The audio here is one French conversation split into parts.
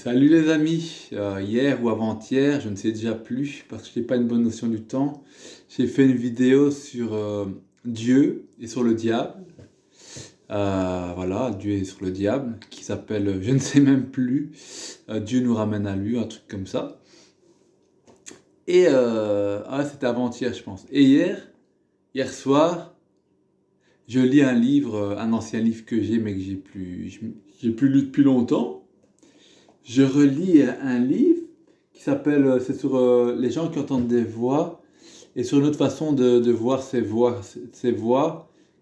Salut les amis. Hier ou avant-hier, je ne sais déjà plus parce que je n'ai pas une bonne notion du temps, j'ai fait une vidéo sur Dieu et sur le diable. Voilà, Dieu et sur le diable, qui s'appelle, je ne sais même plus, Dieu nous ramène à lui, un truc comme ça. Et c'était avant-hier je pense. Et hier soir, je lis un livre, un ancien livre que j'ai mais que j'ai plus lu depuis longtemps. Je relis un livre qui s'appelle, c'est sur les gens qui entendent des voix et sur une autre façon de voir ces voix,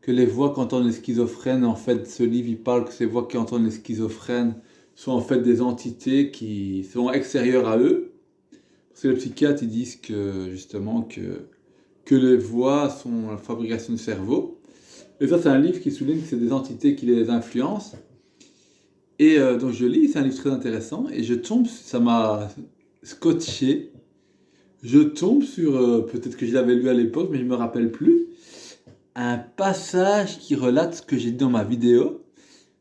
que les voix qu'entendent les schizophrènes. En fait, ce livre, il parle que ces voix qu'entendent les schizophrènes sont en fait des entités qui sont extérieures à eux. Parce que les psychiatres, ils disent que justement que les voix sont la fabrication du cerveau. Et ça, c'est un livre qui souligne que c'est des entités qui les influencent. Et donc je lis, c'est un livre très intéressant, et ça m'a scotché. Je tombe sur, peut-être que je l'avais lu à l'époque, mais je ne me rappelle plus, un passage qui relate ce que j'ai dit dans ma vidéo.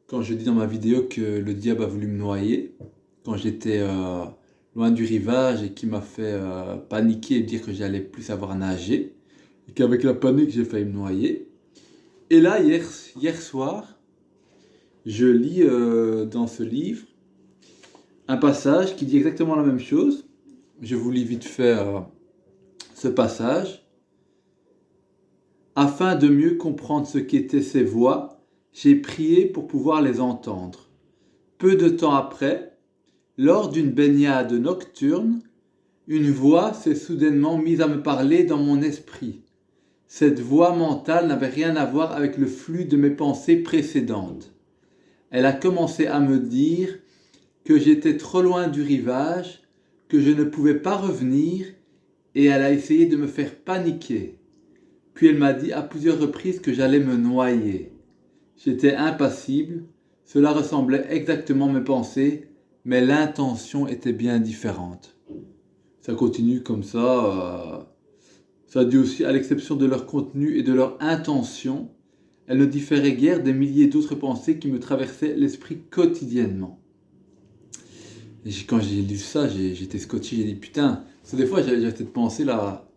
Quand je dis dans ma vidéo que le diable a voulu me noyer, quand j'étais loin du rivage et qui m'a fait paniquer et dire que j'allais plus savoir nager, et qu'avec la panique j'ai failli me noyer. Et là, hier soir, je lis dans ce livre un passage qui dit exactement la même chose. Je vous lis vite fait ce passage. Afin de mieux comprendre ce qu'étaient ces voix, j'ai prié pour pouvoir les entendre. Peu de temps après, lors d'une baignade nocturne, une voix s'est soudainement mise à me parler dans mon esprit. Cette voix mentale n'avait rien à voir avec le flux de mes pensées précédentes. Elle a commencé à me dire que j'étais trop loin du rivage, que je ne pouvais pas revenir, et elle a essayé de me faire paniquer. Puis elle m'a dit à plusieurs reprises que j'allais me noyer. J'étais impassible, cela ressemblait exactement à mes pensées, mais l'intention était bien différente. Ça continue comme ça. Ça dit aussi, à l'exception de leur contenu et de leur intention, elle ne différait guère des milliers d'autres pensées qui me traversaient l'esprit quotidiennement. Et quand j'ai lu ça, j'étais scotché, j'ai dit putain, parce que des fois j'avais cette pensée là.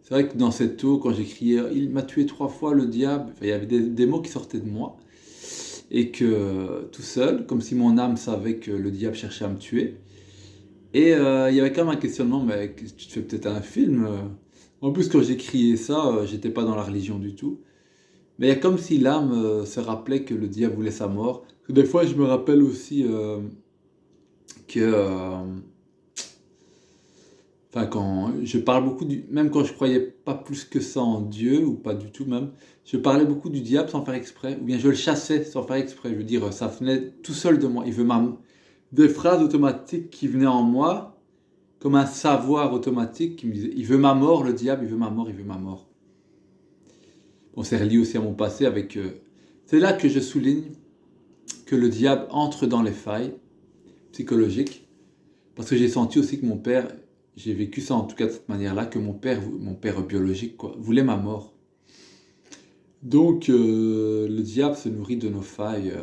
C'est vrai que dans cette eau, quand j'écriais il m'a tué 3 fois le diable, il y avait des mots qui sortaient de moi. Et que tout seul, comme si mon âme savait que le diable cherchait à me tuer. Et il y avait quand même un questionnement, mais tu te fais peut-être un film. En plus, quand j'écriais ça, j'étais pas dans la religion du tout. Mais il y a comme si l'âme se rappelait que le diable voulait sa mort. Parce que des fois, je me rappelle aussi que, quand je parle beaucoup même quand je croyais pas plus que ça en Dieu, ou pas du tout même, je parlais beaucoup du diable sans faire exprès, ou bien je le chassais sans faire exprès. Je veux dire, ça venait tout seul de moi. Des phrases automatiques qui venaient en moi, comme un savoir automatique qui me disait, il veut ma mort, le diable, il veut ma mort, il veut ma mort. Bon, c'est relié aussi à mon passé avec... C'est là que je souligne que le diable entre dans les failles psychologiques, parce que j'ai senti aussi que mon père, j'ai vécu ça en tout cas de cette manière-là, que mon père biologique, voulait ma mort. Donc le diable se nourrit de nos failles.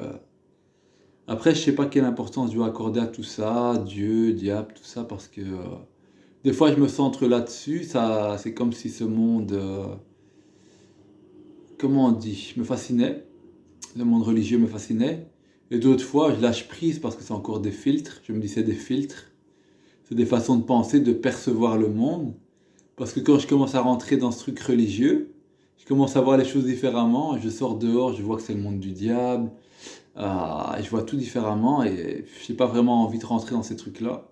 Après, je sais pas quelle importance je dois accorder à tout ça, Dieu, diable, tout ça, parce que des fois je me centre là-dessus, ça, c'est comme si ce monde, comment on dit, me fascinait, le monde religieux me fascinait, et d'autres fois je lâche prise parce que c'est encore des filtres, je me dis c'est des filtres, c'est des façons de penser, de percevoir le monde, parce que quand je commence à rentrer dans ce truc religieux, je commence à voir les choses différemment, je sors dehors, je vois que c'est le monde du diable, je vois tout différemment et je n'ai pas vraiment envie de rentrer dans ces trucs-là.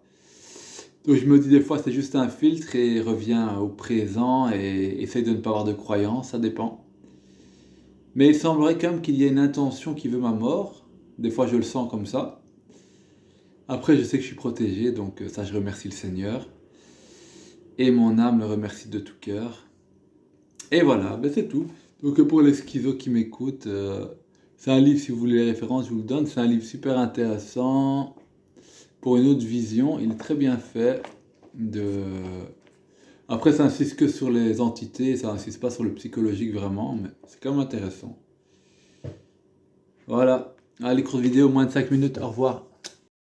Donc je me dis des fois c'est juste un filtre et reviens au présent et essaye de ne pas avoir de croyance, ça dépend. Mais il semblerait quand même qu'il y ait une intention qui veut ma mort. Des fois je le sens comme ça. Après je sais que je suis protégé, donc ça je remercie le Seigneur. Et mon âme le remercie de tout cœur. Et voilà, ben c'est tout. Donc pour les schizos qui m'écoutent, c'est un livre, si vous voulez les références, je vous le donne. C'est un livre super intéressant pour une autre vision. Il est très bien fait. Après, ça insiste que sur les entités, ça insiste pas sur le psychologique vraiment, mais c'est quand même intéressant. Voilà. Allez, courte vidéo, moins de 5 minutes. Au revoir.